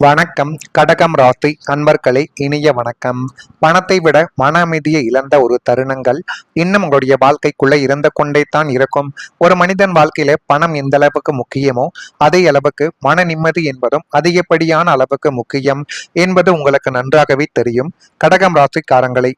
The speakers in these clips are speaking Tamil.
வணக்கம். கடகம் ராசி அன்பர்களே, இனிய வணக்கம். பணத்தை விட மன அமைதியை இழந்த ஒரு தருணங்கள் இன்னும் உங்களுடைய வாழ்க்கைக்குள்ள இருந்து கொண்டே தான் இருக்கும். ஒரு மனிதன் வாழ்க்கையில பணம் எந்த அளவுக்கு முக்கியமோ அதே அளவுக்கு மன நிம்மதி என்பதும் அதிகப்படியான அளவுக்கு முக்கியம் என்பது உங்களுக்கு நன்றாகவே தெரியும். கடகம் ராசிக்காரங்களை,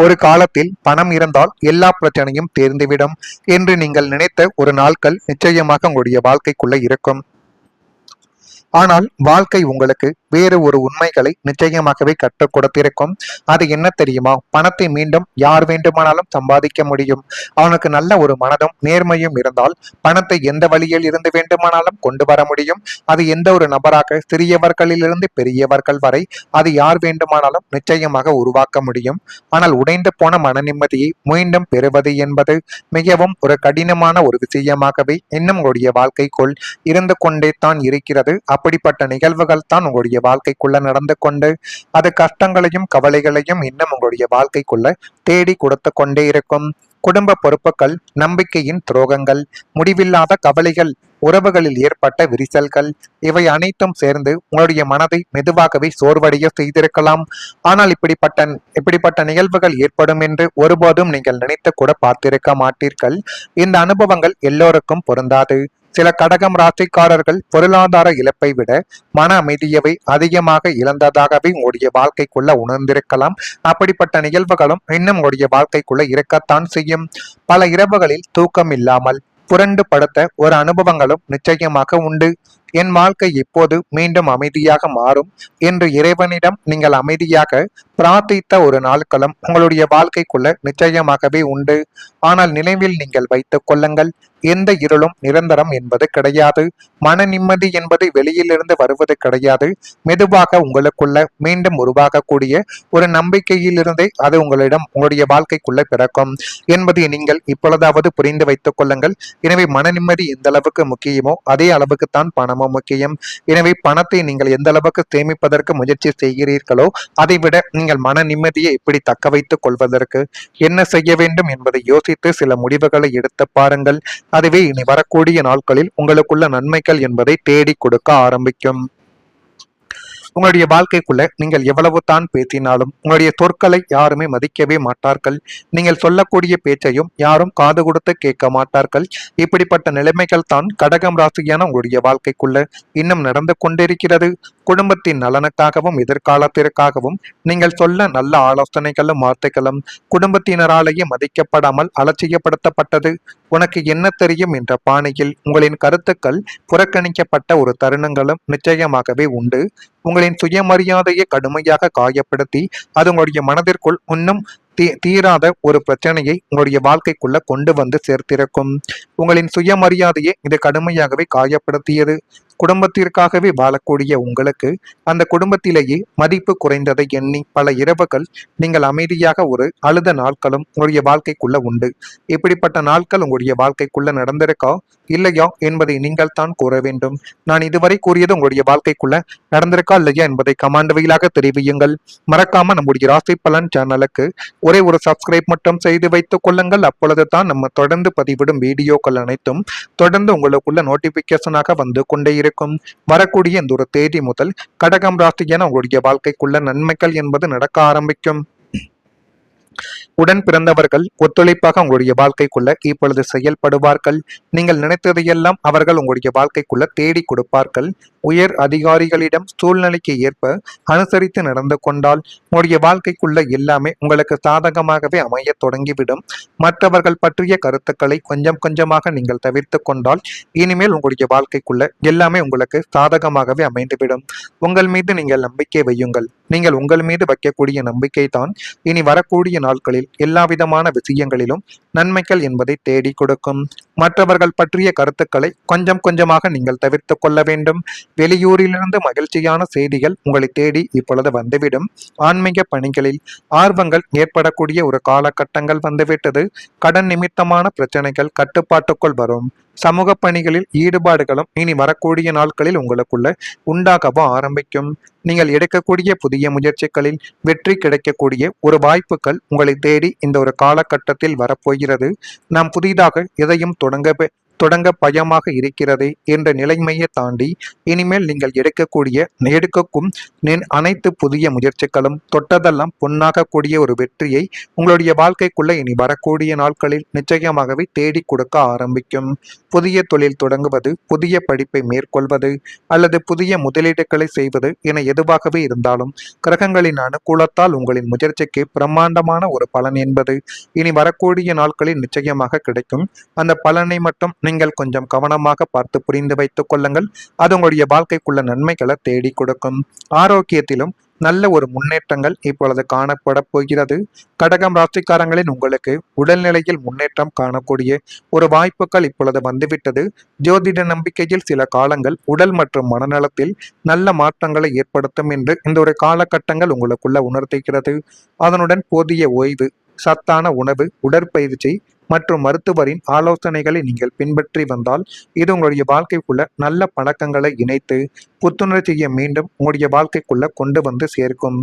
ஒரு காலத்தில் பணம் இருந்தால் எல்லா பிரச்சனையும் தீர்ந்துவிடும் என்று நீங்கள் நினைத்த ஒரு நாட்கள் நிச்சயமாக உங்களுடைய வாழ்க்கைக்குள்ள இருக்கும். ஆனால் வாழ்க்கை உங்களுக்கு வேறு ஒரு உண்மைகளை நிச்சயமாகவே கற்றுக் கொடுத்திருக்கும். அது என்ன தெரியுமா? பணத்தை மீண்டும் யார் வேண்டுமானாலும் சம்பாதிக்க முடியும். அவனுக்கு நல்ல ஒரு மனதும் நேர்மையும் இருந்தால் பணத்தை எந்த வழியில் இருந்து வேண்டுமானாலும் கொண்டு வர முடியும். அது எந்த ஒரு நபராக, சிறியவர்களிலிருந்து பெரியவர்கள் வரை அது யார் வேண்டுமானாலும் நிச்சயமாக உருவாக்க முடியும். ஆனால் உடைந்து போன மன நிம்மதியை மீண்டும் பெறுவது என்பது மிகவும் ஒரு கடினமான ஒரு விஷயமாகவே இன்னும் உங்களுடைய வாழ்க்கைக்குள் இருந்து கொண்டே தான் இருக்கிறது. அப்படிப்பட்ட நிகழ்வுகள் தான் உங்களுடைய வாழ்க்கைக்குள்ள நடந்து கொண்டு அது கஷ்டங்களையும் கவலைகளையும் இன்னும் உங்களுடைய வாழ்க்கைக்குள்ள தேடி கொடுத்து கொண்டே இருக்கும். குடும்ப பொறுப்புகள், நம்பிக்கையின் துரோகங்கள், முடிவில்லாத கவலைகள், உறவுகளில் ஏற்பட்ட விரிசல்கள், இவை அனைத்தும் சேர்ந்து உங்களுடைய மனதை மெதுவாகவே சோர்வடைய செய்திருக்கலாம். ஆனால் இப்படிப்பட்ட நிகழ்வுகள் ஏற்படும் என்று ஒருபோதும் நீங்கள் நினைத்து கூட பார்த்திருக்க மாட்டீர்கள். இந்த அனுபவங்கள் எல்லோருக்கும் பொருந்தாது. சில கடகம் ராசிக்காரர்கள் பொருளாதார இழப்பை விட மன அமைதியவை அதிகமாக இழந்ததாகவே உங்களுடைய வாழ்க்கைக்குள்ள உணர்ந்திருக்கலாம். அப்படிப்பட்ட நிகழ்வுகளும் இன்னும் உங்களுடைய வாழ்க்கைக்குள்ள இருக்கத்தான் செய்யும். பல இரவுகளில் தூக்கம் இல்லாமல் புரண்டு படுத்த ஒரு அனுபவங்களும் நிச்சயமாக உண்டு. என் வாழ்க்கை எப்போது மீண்டும் அமைதியாக மாறும் என்று இறைவனிடம் நீங்கள் அமைதியாக பிரார்த்தித்த ஒரு நாட்களும் உங்களுடைய வாழ்க்கைக்குள்ள நிச்சயமாகவே உண்டு. ஆனால் நினைவில் நீங்கள் வைத்துக் கொள்ளுங்கள், எந்த இருளும் நிரந்தரம் என்பது கிடையாது. மன நிம்மதி என்பது வெளியிலிருந்து வருவது கிடையாது. மெதுவாக உங்களுக்குள்ள மீண்டும் உருவாகக்கூடிய ஒரு நம்பிக்கையிலிருந்தே அது உங்களுடைய வாழ்க்கைக்குள்ள பிறக்கும் என்பதை நீங்கள் இப்பொழுதாவது புரிந்து வைத்துக் கொள்ளுங்கள். எனவே மன நிம்மதி எந்த அளவுக்கு முக்கியமோ அதே அளவுக்குத்தான் பணமும் முக்கியம். எனவே பணத்தை நீங்கள் எந்த அளவுக்கு சேமிப்பதற்கு முயற்சி செய்கிறீர்களோ அதை விட நீங்கள் மன நிம்மதியை எப்படி தக்க வைத்துக் கொள்வதற்கு என்ன செய்ய வேண்டும் என்பதை யோசித்து சில முடிவுகளை எடுத்து பாருங்கள். அதுவே இனி வரக்கூடிய நாட்களில் உங்களுக்குள்ள நன்மைகள் என்பதை தேடி கொடுக்க ஆரம்பிக்கும். உங்களுடைய வாழ்க்கைக்குள்ள நீங்கள் எவ்வளவு தான் பேசினாலும் உங்களுடைய சொற்களை யாருமே மதிக்கவே மாட்டார்கள். நீங்கள் சொல்லக்கூடிய பேச்சையும் யாரும் காது கொடுத்து கேட்க மாட்டார்கள். இப்படிப்பட்ட நிலைமைகள் தான் கடகம் ராசியான உங்களுடைய வாழ்க்கைக்குள்ள இன்னும் நடந்து கொண்டிருக்கிறது. குடும்பத்தின் நலனுக்காகவும் எதிர்காலத்திற்காகவும் நீங்கள் சொல்ல நல்ல ஆலோசனைகளும் வார்த்தைகளும் குடும்பத்தினராலேயே மதிக்கப்படாமல் அலட்சியப்படுத்தப்பட்டது. உனக்கு என்ன தெரியும் என்ற பாணியில் உங்களின் கருத்துக்கள் புறக்கணிக்கப்பட்ட ஒரு தருணங்களும் நிச்சயமாகவே உண்டு. உங்களின் சுயமரியாதையை கடுமையாக காயப்படுத்தி அது உங்களுடைய மனதிற்குள் இன்னும் தீராத ஒரு பிரச்சனையை உங்களுடைய வாழ்க்கைக்குள்ள கொண்டு வந்து சேர்த்திருக்கும். உங்களின் சுயமரியாதையை இது கடுமையாகவே காயப்படுத்தியது. குடும்பத்திற்காகவே வாழக்கூடிய உங்களுக்கு அந்த குடும்பத்திலேயே மதிப்பு குறைந்ததை எண்ணி பல இரவுகள் நீங்கள் அமைதியாக ஒரு அழுத நாட்களும் உங்களுடைய வாழ்க்கைக்குள்ள உண்டு. இப்படிப்பட்ட நாட்கள் உங்களுடைய வாழ்க்கைக்குள்ள நடந்திருக்கா இல்லையா என்பதை நீங்கள் தான் கூற வேண்டும். நான் இதுவரை கூறியது உங்களுடைய வாழ்க்கைக்குள்ள நடந்திருக்கா இல்லையா என்பதை கமெண்ட் வழியாக தெரிவியுங்கள். மறக்காம நம்முடைய ராசி பலன் சேனலுக்கு ஒரே ஒரு சப்ஸ்கிரைப் மட்டும் செய்து வைத்துக் கொள்ளுங்கள். அப்பொழுது தான் நம்ம தொடர்ந்து பதிவிடும் வீடியோக்கள் அனைத்தும் தொடர்ந்து உங்களுக்குள்ள நோட்டிபிகேஷனாக வந்து கொண்டே இருக்கும். வரக்கூடிய இந்த ஒரு தேதி முதல் கடகம் ராசியான உங்களுடைய வாழ்க்கைக்குள்ள நன்மைகள் என்பது நடக்க ஆரம்பிக்கும். உடன் பிறந்தவர்கள் ஒத்துழைப்பாக உங்களுடைய வாழ்க்கைக்குள்ள இப்பொழுது செயல்படுவார்கள். நீங்கள் நினைத்ததையெல்லாம் அவர்கள் உங்களுடைய வாழ்க்கைக்குள்ள தேடி கொடுப்பார்கள். உயர் அதிகாரிகளிடம் சூழ்நிலைக்கு ஏற்ப அனுசரித்து நடந்து கொண்டால் உங்களுடைய வாழ்க்கைக்குள்ள எல்லாமே உங்களுக்கு சாதகமாகவே அமைய தொடங்கிவிடும். மற்றவர்கள் பற்றிய கருத்துக்களை கொஞ்சம் கொஞ்சமாக நீங்கள் தவிர்த்து கொண்டால் இனிமேல் உங்களுடைய வாழ்க்கைக்குள்ள எல்லாமே உங்களுக்கு சாதகமாகவே அமைந்துவிடும். உங்கள் மீது நீங்கள் நம்பிக்கை வையுங்கள். நீங்கள் உங்கள் மீது வைக்கக்கூடிய நம்பிக்கை தான் இனி வரக்கூடிய நாட்களில் எல்லா விதமான விஷயங்களிலும் நன்மைகள் என்பதை தேடி கொடுக்கும். மற்றவர்கள் பற்றிய கருத்துக்களை கொஞ்சம் கொஞ்சமாக நீங்கள் தவிர்த்து கொள்ள வேண்டும். வெளியூரிலிருந்து மகிழ்ச்சியான செய்திகள் உங்களை தேடி இப்பொழுது வந்துவிடும். ஆன்மீக பணிகளில் ஆர்வங்கள் ஏற்படக்கூடிய ஒரு காலகட்டங்கள் வந்துவிட்டது. கடன் நிமித்தமான பிரச்சனைகள் கட்டுப்பாட்டுக்குள் வரும். சமூக பணிகளில் ஈடுபாடுகளும் இனி வரக்கூடிய நாட்களில் உங்களுக்குள்ள உண்டாகவும் ஆரம்பிக்கும். நீங்கள் எடுக்கக்கூடிய புதிய முயற்சிகளில் வெற்றி கிடைக்கக்கூடிய ஒரு வாய்ப்புகள் உங்களை தேடி இந்த ஒரு காலகட்டத்தில் வரப்போகிறது. நாம் புதிதாக எதையும் தொடங்க பயமாக இருக்கிறதே என்ற நிலைமையை தாண்டி இனிமேல் நீங்கள் எடுக்கும் அனைத்து புதிய முயற்சிகளும் தொட்டதெல்லாம் பொன்னாகக்கூடிய ஒரு வெற்றியை உங்களுடைய வாழ்க்கைக்குள்ள இனி வரக்கூடிய நாட்களில் நிச்சயமாகவே தேடி கொடுக்க ஆரம்பிக்கும். புதிய தொழில் தொடங்குவது, புதிய படிப்பை மேற்கொள்வது அல்லது புதிய முதலீடுகளை செய்வது என எதுவாகவே இருந்தாலும் கிரகங்களின் அனுகூலத்தால் உங்களின் முயற்சிக்கு பிரம்மாண்டமான ஒரு பலன் என்பது இனி வரக்கூடிய நாட்களில் நிச்சயமாக கிடைக்கும். அந்த பலனை மட்டும் நீங்கள் கொஞ்சம் கவனமாக பார்த்து புரிந்து வைத்துக் கொள்ளுங்கள். அது உங்களுடைய வாழ்க்கைக்குள்ள நன்மைகளை தேடி கொடுக்கும். ஆரோக்கியத்திலும் நல்ல ஒரு முன்னேற்றங்கள் இப்பொழுது காணப்பட போகிறது. கடகம் ராசிக்காரங்களின் உங்களுக்கு உடல்நிலையில் முன்னேற்றம் காணக்கூடிய ஒரு வாய்ப்புகள் இப்பொழுது வந்துவிட்டது. ஜோதிட நம்பிக்கையில் சில காலங்கள் உடல் மற்றும் மனநலத்தில் நல்ல மாற்றங்களை ஏற்படுத்தும் என்று இந்த ஒரு காலகட்டங்கள் உங்களுக்குள்ள உணர்த்துகிறது. அதனுடன் போதிய ஓய்வு, சத்தான உணவு, உடற்பயிற்சி மற்றும் மருத்துவரின் ஆலோசனைகளை நீங்கள் பின்பற்றி வந்தால் இது உங்களுடைய வாழ்க்கைக்குள்ள நல்ல பழக்கங்களை இணைத்து புத்துணர்ச்சியை மீண்டும் உங்களுடைய வாழ்க்கைக்குள்ள கொண்டு வந்து சேர்க்கும்.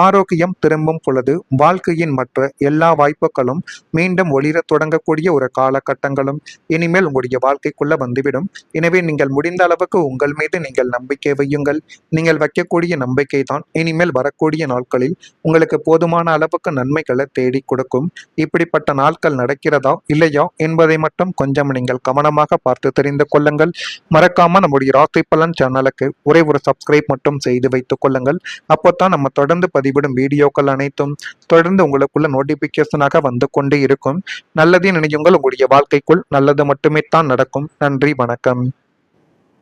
ஆரோக்கியம் திரும்பும் பொழுது வாழ்க்கையின் மற்ற எல்லா வாய்ப்புகளும் மீண்டும் ஒளிர தொடங்கக்கூடிய ஒரு காலகட்டங்களும் இனிமேல் உங்களுடைய வாழ்க்கைக்குள்ள வந்துவிடும். எனவே நீங்கள் முடிந்த அளவுக்கு உங்கள் மீது நீங்கள் நம்பிக்கை வையுங்கள். நீங்கள் வைக்கக்கூடிய நம்பிக்கை தான் இனிமேல் வரக்கூடிய நாட்களில் உங்களுக்கு போதுமான அளவுக்கு நன்மைகளை தேடி கொடுக்கும். இப்படிப்பட்ட நாட்கள் நடக்கிறதா இல்லையா என்பதை மட்டும் கொஞ்சம் நீங்கள் கவனமாக பார்த்து தெரிந்து கொள்ளுங்கள். மறக்காம நம்முடைய ராசி பலன் சேனலுக்கு ஒரே ஒரு சப்ஸ்கிரைப் மட்டும் செய்து வைத்துக் கொள்ளுங்கள். அப்போதான் நம்ம தொடர்ந்து பதிவிடும் வீடியோக்கள் அனைத்தும் தொடர்ந்து உங்களுக்குள்ள நோட்டிபிகேஷனாக வந்து கொண்டே இருக்கும். நல்லதே நினையுங்கள், உங்களுடைய வாழ்க்கைக்குள் நல்லது மட்டுமே தான் நடக்கும். நன்றி, வணக்கம்.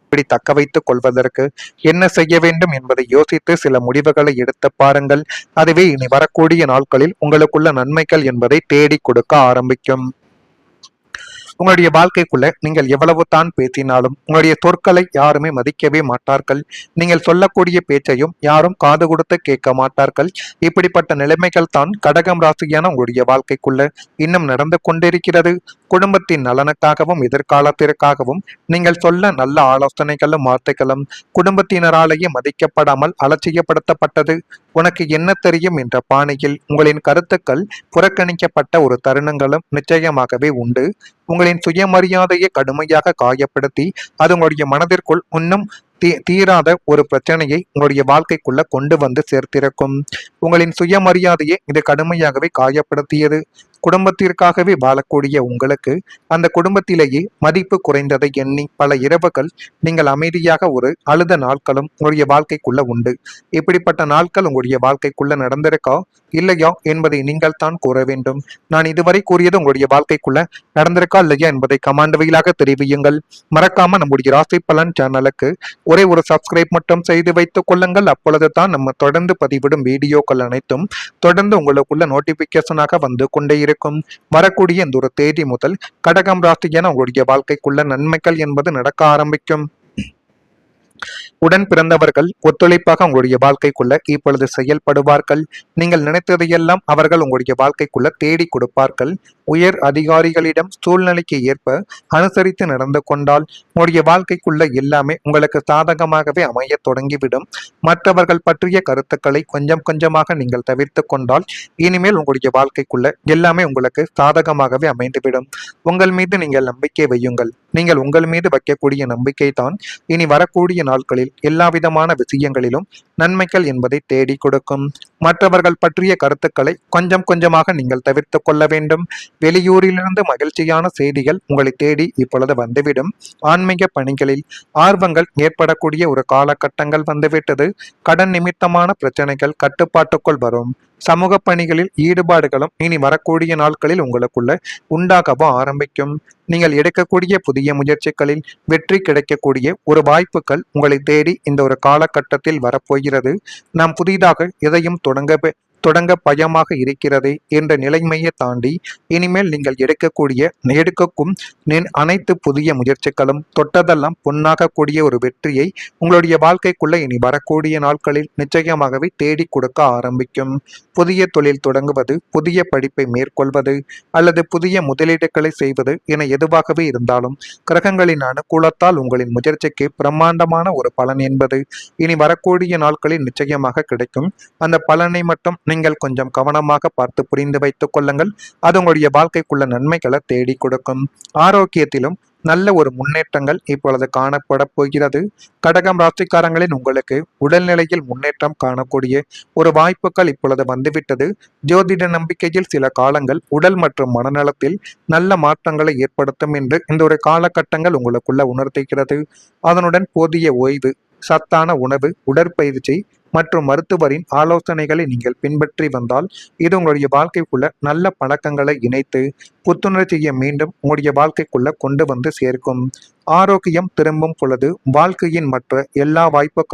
இப்படி தக்க வைத்துக் கொள்வதற்கு என்ன செய்ய வேண்டும் என்பதை யோசித்து சில முடிவுகளை எடுத்து பாருங்கள். அதுவே இனி வரக்கூடிய நாட்களில் உங்களுக்குள்ள நன்மைகள் என்பதை தேடி கொடுக்க ஆரம்பிக்கும். உங்களுடைய வாழ்க்கைக்குள்ள நீங்கள் எவ்வளவு தான் பேசினாலும் உங்களுடைய சொற்களை யாருமே மதிக்கவே மாட்டார்கள். நீங்கள் சொல்லக்கூடிய பேச்சையும் யாரும் காது கொடுத்து கேட்க மாட்டார்கள். இப்படிப்பட்ட நிலைமைகள் தான் கடகம் ராசியான உங்களுடைய வாழ்க்கைக்குள்ள இன்னும் நடந்து கொண்டிருக்கிறது. குடும்பத்தின் நலனுக்காகவும் எதிர்காலத்திற்காகவும் நீங்கள் சொல்ல நல்ல ஆலோசனைகளும் வார்த்தைகளும் குடும்பத்தினராலேயே மதிக்கப்படாமல் அலட்சியப்படுத்தப்பட்டது. உனக்கு என்ன தெரியும் என்ற பாணியில் உங்களின் கருத்துக்கள் புறக்கணிக்கப்பட்ட ஒரு தருணங்களும் நிச்சயமாகவே உண்டு. உங்களின் சுயமரியாதையை கடுமையாக காயப்படுத்தி அது உங்களுடைய மனதிற்குள் இன்னும் தீராத ஒரு பிரச்சனையை உங்களுடைய வாழ்க்கைக்குள்ள கொண்டு வந்து சேர்த்திருக்கும். உங்களின் சுயமரியாதையை இது கடுமையாகவே காயப்படுத்தியது. குடும்பத்திற்காகவே வாழக்கூடிய உங்களுக்கு அந்த குடும்பத்திலேயே மதிப்பு குறைந்ததை எண்ணி பல இரவுகள் நீங்கள் அமைதியாக ஒரு அழுத நாட்களும் உங்களுடைய வாழ்க்கைக்குள்ள உண்டு. இப்படிப்பட்ட நாட்கள் உங்களுடைய வாழ்க்கைக்குள்ள நடந்திருக்கா இல்லையா என்பதை நீங்கள் தான் கூற வேண்டும். நான் இதுவரை கூறியது உங்களுடைய வாழ்க்கைக்குள்ள நடந்திருக்கா இல்லையா என்பதை கமெண்ட் வழியாக தெரிவியுங்கள். மறக்காம நம்முடைய ராசி பலன் சேனலுக்கு ஒரே ஒரு சப்ஸ்கிரைப் மட்டும் செய்து வைத்துக் கொள்ளுங்கள். அப்பொழுது தான் நம்ம தொடர்ந்து பதிவிடும் வீடியோக்கள் அனைத்தும் தொடர்ந்து உங்களுக்குள்ள நோட்டிபிகேஷனாக வந்து கொண்டே இருக்கும். வரக்கூடிய இந்த ஒரு தேதி முதல் கடகம் ராசியான உங்களுடைய வாழ்க்கைக்குள்ள நன்மைகள் என்பது நடக்க ஆரம்பிக்கும். உடன் பிறந்தவர்கள் ஒத்துழைப்பாக உங்களுடைய வாழ்க்கைக்குள்ள இப்பொழுது செயல்படுவார்கள். நீங்கள் நினைத்ததையெல்லாம் அவர்கள் உங்களுடைய வாழ்க்கைக்குள்ள தேடி கொடுப்பார்கள். உயர் அதிகாரிகளிடம் சூழ்நிலைக்கு ஏற்ப அனுசரித்து நடந்து கொண்டால் உங்களுடைய வாழ்க்கைக்குள்ள எல்லாமே உங்களுக்கு சாதகமாகவே அமைய தொடங்கிவிடும். மற்றவர்கள் பற்றிய கருத்துக்களை கொஞ்சம் கொஞ்சமாக நீங்கள் தவிர்த்து கொண்டால் இனிமேல் உங்களுடைய வாழ்க்கைக்குள்ள எல்லாமே உங்களுக்கு சாதகமாகவே அமைந்துவிடும். உங்கள் மீது நீங்கள் நம்பிக்கை வையுங்கள். நீங்கள் உங்கள் மீது வைக்கக்கூடிய நம்பிக்கை தான் இனி வரக்கூடிய நாட்களில் எல்லா விதமான விஷயங்களிலும் நன்மைகள் என்பதை தேடி கொடுக்கும். மற்றவர்கள் பற்றிய கருத்துக்களை கொஞ்சம் கொஞ்சமாக நீங்கள் தவிர்த்து கொள்ள வேண்டும். வெளியூரிலிருந்து மகிழ்ச்சியான செய்திகள் உங்களை தேடி இப்பொழுது வந்துவிடும். ஆன்மீக பணிகளில் ஆர்வங்கள் ஏற்படக்கூடிய ஒரு காலகட்டங்கள் வந்துவிட்டது. கடன் நிமித்தமான பிரச்சனைகள் கட்டுப்பாட்டுக்குள் வரும். சமூக பணிகளில் ஈடுபாடுகளும் இனி வரக்கூடிய நாட்களில் உங்களுக்குள்ள உண்டாகவும் ஆரம்பிக்கும். நீங்கள் எடுக்கக்கூடிய புதிய முயற்சிகளில் வெற்றி கிடைக்கக்கூடிய ஒரு வாய்ப்புகள் உங்களை தேடி இந்த ஒரு காலகட்டத்தில் வரப்போகிறது. நாம் புதிதாக எதையும் தொடங்க பயமாக இருக்கிறது என்ற நிலைமையை தாண்டி இனிமேல் நீங்கள் எடுக்கும் அனைத்து புதிய முயற்சிகளும் தொட்டதெல்லாம் பொன்னாகக்கூடிய ஒரு வெற்றியை உங்களுடைய வாழ்க்கைக்குள்ள இனி வரக்கூடிய நாட்களில் நிச்சயமாகவே தேடி கொடுக்க ஆரம்பிக்கும். புதிய தொழில் தொடங்குவது, புதிய படிப்பை மேற்கொள்வது அல்லது புதிய முதலீடுகளை செய்வது என எதுவாகவே இருந்தாலும் கிரகங்களின் அனுகூலத்தால் உங்களின் முயற்சிக்கு பிரம்மாண்டமான ஒரு பலன் என்பது இனி வரக்கூடிய நாட்களில் நிச்சயமாக கிடைக்கும். அந்த பலனை மட்டும் நீங்கள் கொஞ்சம் கவனமாக பார்த்து புரிந்து வைத்துக் கொள்ளுங்கள். அது உங்களுடைய வாழ்க்கைக்குள்ள நன்மைகளை தேடி கொடுக்கும். ஆரோக்கியத்திலும் நல்ல ஒரு முன்னேற்றங்கள் இப்பொழுது காணப்பட போகிறது. கடகம் ராசிக்காரங்களின் உங்களுக்கு உடல்நிலையில் முன்னேற்றம் காணக்கூடிய ஒரு வாய்ப்புகள் இப்பொழுது வந்துவிட்டது. ஜோதிட நம்பிக்கையில் சில காலங்கள் உடல் மற்றும் மனநலத்தில் நல்ல மாற்றங்களை ஏற்படுத்தும் என்று இந்த ஒரு காலகட்டங்கள் உங்களுக்குள்ள உணர்த்துகிறது. அதனுடன் போதிய ஓய்வு, சத்தான உணவு, உடற்பயிற்சி மற்றும் மருத்துவரின் ஆலோசனைகளை நீங்கள் பின்பற்றி வந்தால் இது உங்களுடைய வாழ்க்கைக்குள்ள நல்ல பழக்கங்களை இணைத்து புத்துணர்ச்சியை மீண்டும் உங்களுடைய வாழ்க்கைக்குள்ள கொண்டு வந்து சேர்க்கும். ஆரோக்கியம் திரும்பும் பொழுது வாழ்க்கையின் மற்ற எல்லா வாய்ப்புகளும்